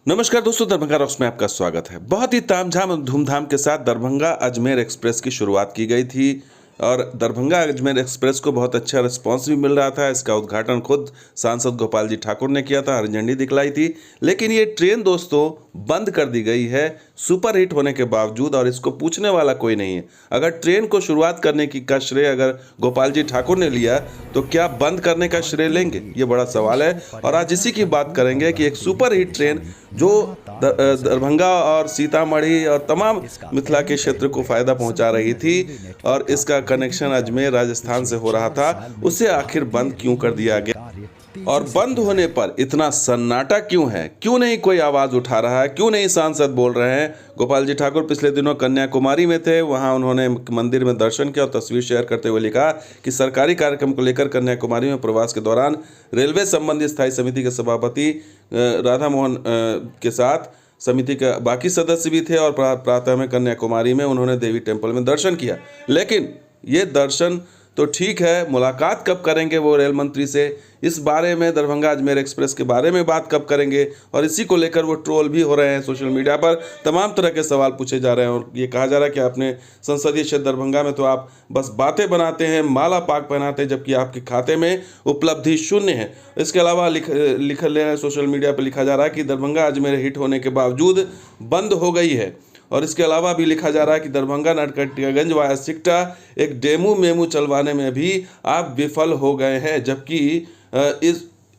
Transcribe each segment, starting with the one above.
नमस्कार दोस्तों, दरभंगा रॉक्स में आपका स्वागत है। बहुत ही तामझाम और धूमधाम के साथ दरभंगा अजमेर एक्सप्रेस की शुरुआत की गई थी और दरभंगा अजमेर एक्सप्रेस को बहुत अच्छा रिस्पांस भी मिल रहा था। इसका उद्घाटन खुद सांसद गोपाल जी ठाकुर ने किया था, हरी झंडी दिखलाई थी। लेकिन ये ट्रेन दोस्तों बंद कर दी गई है सुपर हिट होने के बावजूद, और इसको पूछने वाला कोई नहीं है। अगर ट्रेन को शुरुआत करने की का श्रेय अगर गोपाल जी ठाकुर ने लिया तो क्या बंद करने का श्रेय लेंगे, ये बड़ा सवाल है। और आज इसी की बात करेंगे कि एक सुपर हिट ट्रेन जो दरभंगा और सीतामढ़ी और तमाम मिथिला के क्षेत्र को फायदा पहुंचा रही थी और इसका कनेक्शन अजमेर राजस्थान से हो रहा था, उसे आखिर बंद क्यों कर दिया गया और बंद होने पर इतना सन्नाटा क्यों है, क्यों नहीं कोई आवाज उठा रहा है, क्यों नहीं सांसद बोल रहे हैं। गोपाल जी ठाकुर पिछले दिनों कन्याकुमारी में थे, वहां उन्होंने मंदिर में दर्शन किया और तस्वीर शेयर करते हुए लिखा कि सरकारी कार्यक्रम को लेकर कन्याकुमारी में प्रवास के दौरान रेलवे संबंधी स्थायी समिति के सभापति राधा मोहन के साथ समिति के बाकी सदस्य भी थे और प्रातः में कन्याकुमारी में उन्होंने देवी टेम्पल में दर्शन किया। लेकिन ये दर्शन तो ठीक है, मुलाकात कब करेंगे वो रेल मंत्री से, इस बारे में दरभंगा अजमेर एक्सप्रेस के बारे में बात कब करेंगे, और इसी को लेकर वो ट्रोल भी हो रहे हैं। सोशल मीडिया पर तमाम तरह के सवाल पूछे जा रहे हैं और ये कहा जा रहा है कि अपने संसदीय क्षेत्र दरभंगा में तो आप बस बातें बनाते हैं, माला पाक पहनाते हैं, जबकि आपके खाते में उपलब्धि शून्य है। इसके अलावा लिख ले रहे हैं, सोशल मीडिया पर लिखा जा रहा है कि दरभंगा अजमेर हिट होने के बावजूद बंद हो गई है। और इसके अलावा भी लिखा जा रहा है कि दरभंगा नरकटियागंज वाया सिकटा एक डेमू मेमू चलवाने में भी आप विफल हो गए हैं, जबकि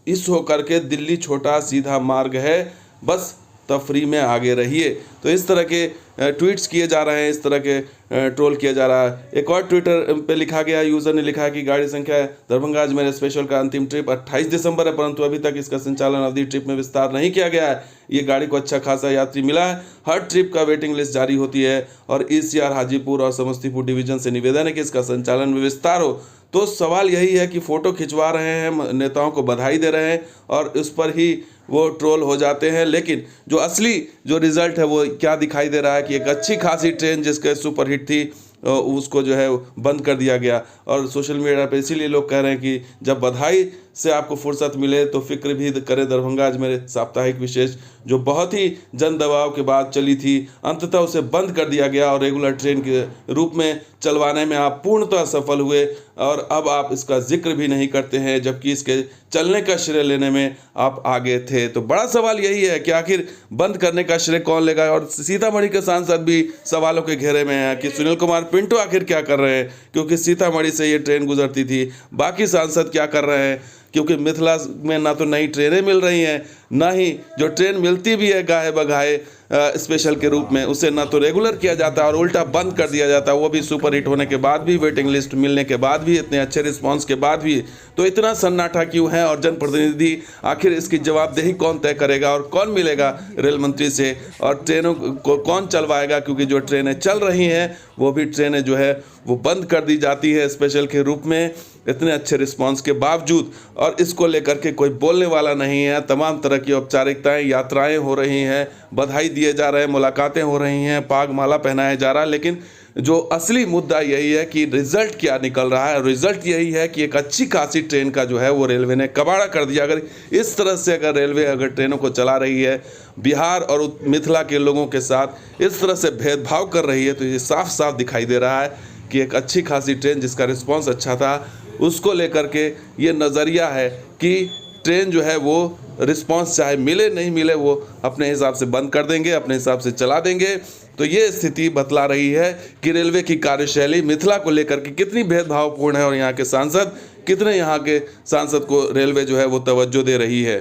इस होकर के दिल्ली छोटा सीधा मार्ग है, बस तफरी में आगे रहिए। तो इस तरह के ट्वीट्स किए जा रहे हैं, इस तरह के ट्रोल किया जा रहा है। एक और ट्विटर पे लिखा गया, यूज़र ने लिखा कि गाड़ी संख्या दरभंगा अजमेर स्पेशल का अंतिम ट्रिप 28 दिसंबर है, परंतु अभी तक इसका संचालन अवधि ट्रिप में विस्तार नहीं किया गया है। ये गाड़ी को अच्छा खासा यात्री मिला है, हर ट्रिप का वेटिंग लिस्ट जारी होती है और ECR हाजीपुर और समस्तीपुर डिवीजन से निवेदन है कि इसका संचालन में विस्तार हो। तो सवाल यही है कि फ़ोटो खिंचवा रहे हैं, नेताओं को बधाई दे रहे हैं और उस पर ही वो ट्रोल हो जाते हैं। लेकिन जो असली जो रिज़ल्ट है वो क्या दिखाई दे रहा है कि एक अच्छी खासी ट्रेन जिसका सुपर हिट थी उसको जो है बंद कर दिया गया। और सोशल मीडिया पे इसीलिए लोग कह रहे हैं कि जब बधाई से आपको फुर्सत मिले तो फिक्र भी करें। दरभंगा अजमेर साप्ताहिक विशेष जो बहुत ही जन दबाव के बाद चली थी, अंततः उसे बंद कर दिया गया और रेगुलर ट्रेन के रूप में चलवाने में आप पूर्णतः सफल हुए और अब आप इसका जिक्र भी नहीं करते हैं, जबकि इसके चलने का श्रेय लेने में आप आगे थे। तो बड़ा सवाल यही है कि आखिर बंद करने का श्रेय कौन लेगा। और सीतामढ़ी के सांसद भी सवालों के घेरे में हैं कि सुनील कुमार पिंटू आखिर क्या कर रहे हैं, क्योंकि सीतामढ़ी से ये ट्रेन गुजरती थी। बाकी सांसद क्या कर रहे हैं, क्योंकि मिथिला में ना तो नई ट्रेनें मिल रही हैं, ना ही जो ट्रेन मिलती भी है गाहे बगाहे स्पेशल के रूप में उसे ना तो रेगुलर किया जाता है और उल्टा बंद कर दिया जाता है, वो भी सुपर हिट होने के बाद भी, वेटिंग लिस्ट मिलने के बाद भी, इतने अच्छे रिस्पांस के बाद भी। तो इतना सन्नाटा क्यों है और जनप्रतिनिधि आखिर इसकी जवाबदेही कौन तय करेगा और कौन मिलेगा रेल मंत्री से, और ट्रेनों को कौन चलवाएगा, क्योंकि जो ट्रेनें चल रही हैं वो भी ट्रेनें जो है वो बंद कर दी जाती है स्पेशल के रूप में इतने अच्छे रिस्पांस के बावजूद, और इसको लेकर के कोई बोलने वाला नहीं है। तमाम तरह की औपचारिकताएं, यात्राएं हो रही हैं, बधाई दिए जा रहे हैं, मुलाकातें हो रही हैं, पाग माला पहनाया जा रहा है, लेकिन जो असली मुद्दा यही है कि रिजल्ट क्या निकल रहा है। रिजल्ट यही है कि एक अच्छी खासी ट्रेन का जो है वो रेलवे ने कबाड़ा कर दिया। अगर इस तरह से अगर रेलवे अगर ट्रेनों को चला रही है, बिहार और मिथिला के लोगों के साथ इस तरह से भेदभाव कर रही है, तो ये साफ साफ दिखाई दे रहा है कि एक अच्छी खासी ट्रेन जिसका रिस्पॉन्स अच्छा था उसको लेकर के ये नज़रिया है कि ट्रेन जो है वो रिस्पांस चाहे मिले नहीं मिले वो अपने हिसाब से बंद कर देंगे, अपने हिसाब से चला देंगे। तो ये स्थिति बतला रही है कि रेलवे की कार्यशैली मिथिला को लेकर के कितनी भेदभावपूर्ण है और यहाँ के सांसद कितने यहाँ के सांसद को रेलवे जो है वो तवज्जो दे रही है।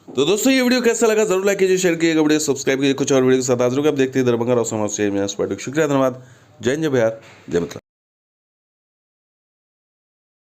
तो दोस्तों ये वीडियो कैसा लगा जरूर लाइक कीजिए, शेयर कीजिएगा, वीडियो सब्सक्राइब कीजिए। कुछ और वीडियो के साथ हाजिर होकर आप देखते हैं दरभंगा रॉक्स। शुक्रिया, धन्यवाद। जय हिंद, जय बिहार, जय मिथिला।